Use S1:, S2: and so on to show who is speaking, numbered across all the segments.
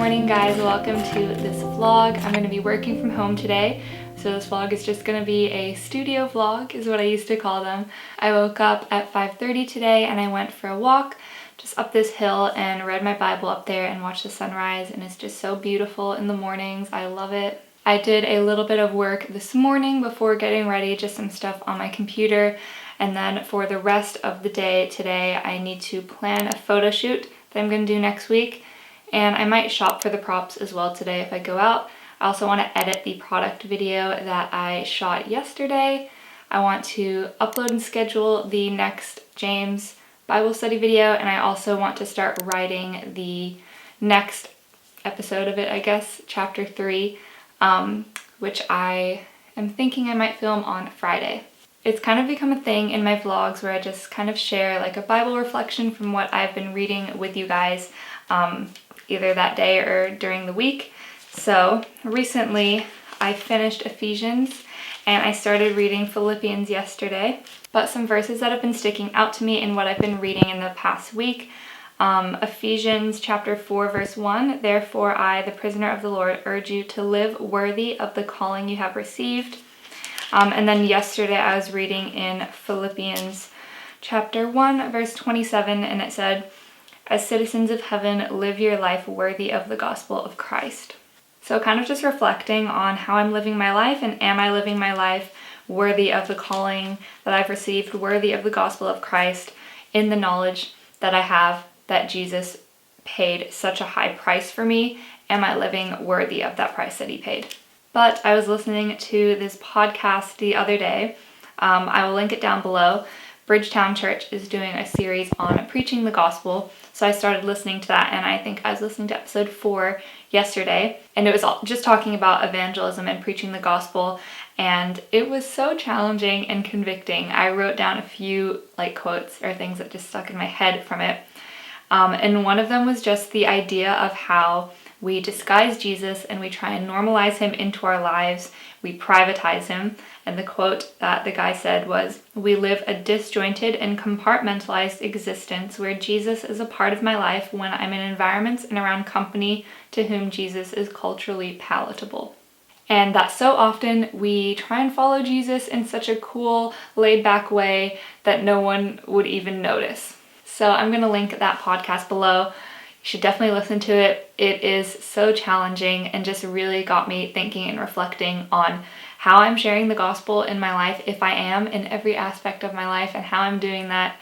S1: morning, guys. Welcome to this vlog. I'm going to be working from home today, so this vlog is just going to be a studio vlog is what I used to call them. I woke up at 5:30 today and I went for a walk just up this hill and read my Bible up there and watched the sunrise, and it's just so beautiful in the mornings. I love it. I did a little bit of work this morning before getting ready, just some stuff on my computer, and then for the rest of the day today I need to plan a photo shoot that I'm going to do next week. And I might shop for the props as well today if I go out. I also want to edit the product video that I shot yesterday. I want to upload and schedule the next James Bible study video, and I also want to start writing the next episode of it, I guess, chapter 3, which I am thinking I might film on Friday. It's kind of become a thing in my vlogs where I just kind of share like a Bible reflection from what I've been reading with you guys, either that day or during the week. So recently I finished Ephesians and I started reading Philippians yesterday, but some verses that have been sticking out to me in what I've been reading in the past week. Ephesians chapter 4 verse 1, "Therefore I, the prisoner of the Lord, urge you to live worthy of the calling you have received." And then yesterday I was reading in Philippians chapter 1 verse 27, and it said, "As citizens of heaven, live your life worthy of the gospel of Christ." So kind of just reflecting on how I'm living my life, and am I living my life worthy of the calling that I've received, worthy of the gospel of Christ, in the knowledge that I have that Jesus paid such a high price for me. Am I living worthy of that price that he paid? But I was listening to this podcast the other day. I will link it down below. Bridgetown Church is doing a series on preaching the gospel. So I started listening to that, and I think I was listening to episode 4 yesterday, and it was just talking about evangelism and preaching the gospel, and it was so challenging and convicting. I wrote down a few like quotes or things that just stuck in my head from it. And one of them was just the idea of how we disguise Jesus and we try and normalize him into our lives. We privatize him. And the quote that the guy said was, "We live a disjointed and compartmentalized existence where Jesus is a part of my life when I'm in environments and around company to whom Jesus is culturally palatable." And that so often we try and follow Jesus in such a cool, laid-back way that no one would even notice. So I'm going to link that podcast below. You should definitely listen to it. It is so challenging and just really got me thinking and reflecting on how I'm sharing the gospel in my life, if I am, in every aspect of my life, and how I'm doing that.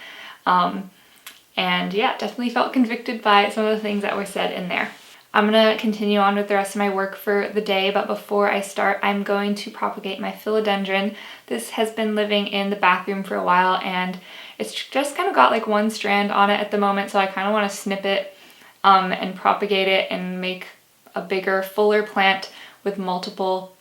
S1: And yeah, definitely felt convicted by some of the things that were said in there. I'm going to continue on with the rest of my work for the day, but before I start, I'm going to propagate my philodendron. This has been living in the bathroom for a while, and it's just kind of got like one strand on it at the moment, so I kind of want to snip it and propagate it and make a bigger, fuller plant with multiple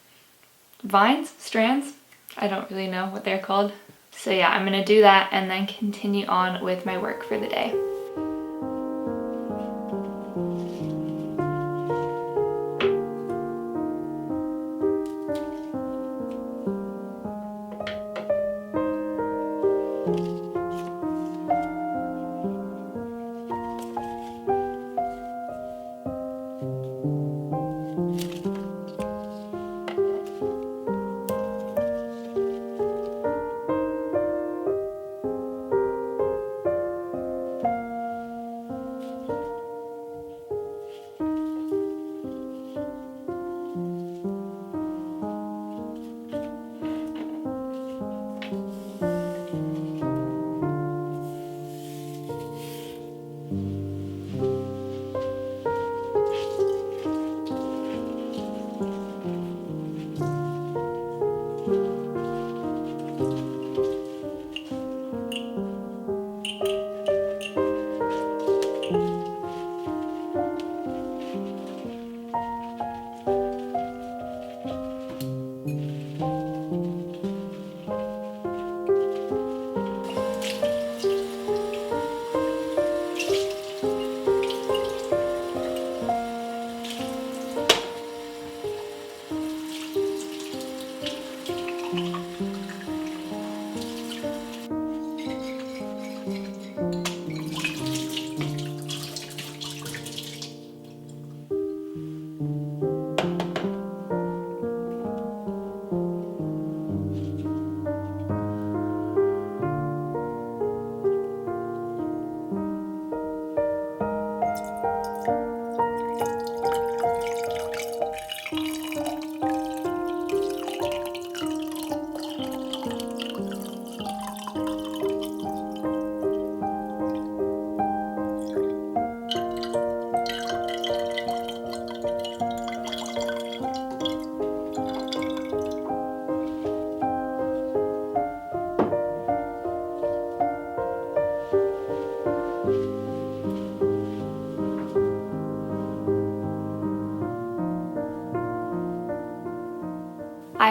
S1: vines, strands. I don't really know what they're called. So yeah, I'm going to do that and then continue on with my work for the day.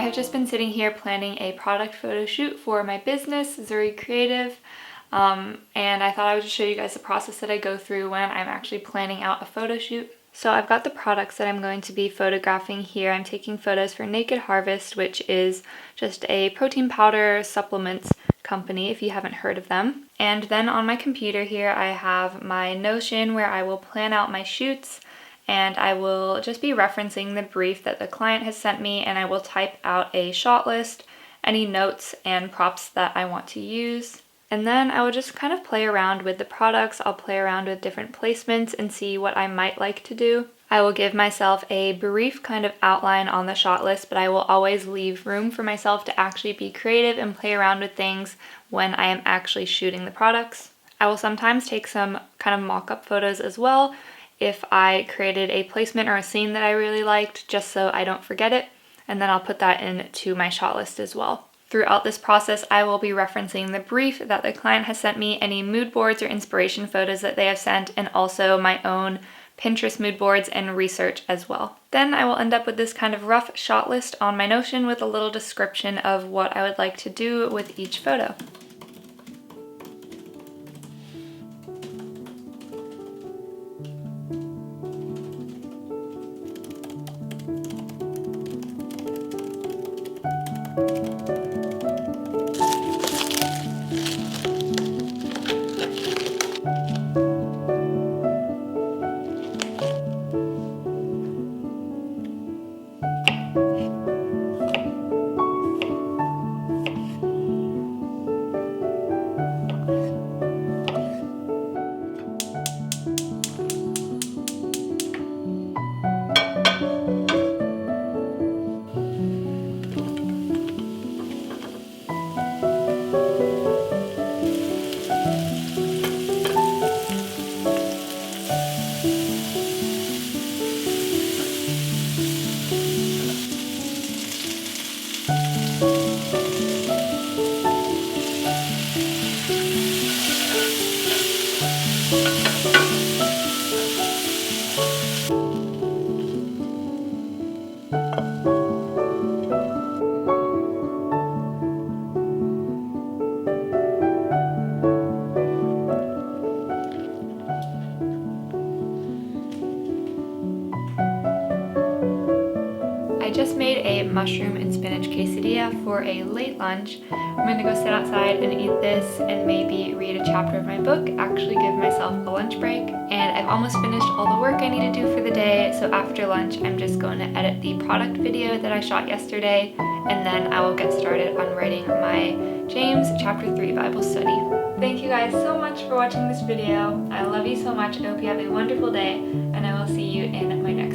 S1: have just been sitting here planning a product photo shoot for my business, Zuri Creative, and I thought I would just show you guys the process that I go through when I'm actually planning out a photo shoot. So I've got the products that I'm going to be photographing here. I'm taking photos for Naked Harvest, which is just a protein powder supplements company if you haven't heard of them. And then on my computer here I have my Notion where I will plan out my shoots, and I will just be referencing the brief that the client has sent me, and I will type out a shot list, any notes and props that I want to use. And then I will just kind of play around with the products. I'll play around with different placements and see what I might like to do. I will give myself a brief kind of outline on the shot list, but I will always leave room for myself to actually be creative and play around with things when I am actually shooting the products. I will sometimes take some kind of mock-up photos as well if I created a placement or a scene that I really liked, just so I don't forget it, and then I'll put that into my shot list as well. Throughout this process, I will be referencing the brief that the client has sent me, any mood boards or inspiration photos that they have sent, and also my own Pinterest mood boards and research as well. Then I will end up with this kind of rough shot list on my Notion with a little description of what I would like to do with each photo. I just made a mushroom and spinach quesadilla for a late lunch. I'm going to go sit outside and eat this and maybe read a chapter of my book, actually give myself a lunch break. And I've almost finished all the work I need to do for the day, so after lunch I'm just going to edit the product video that I shot yesterday, and then I will get started on writing my James chapter 3 Bible study. Thank you guys so much for watching this video. I love you so much. I hope you have a wonderful day, and I will see you in my next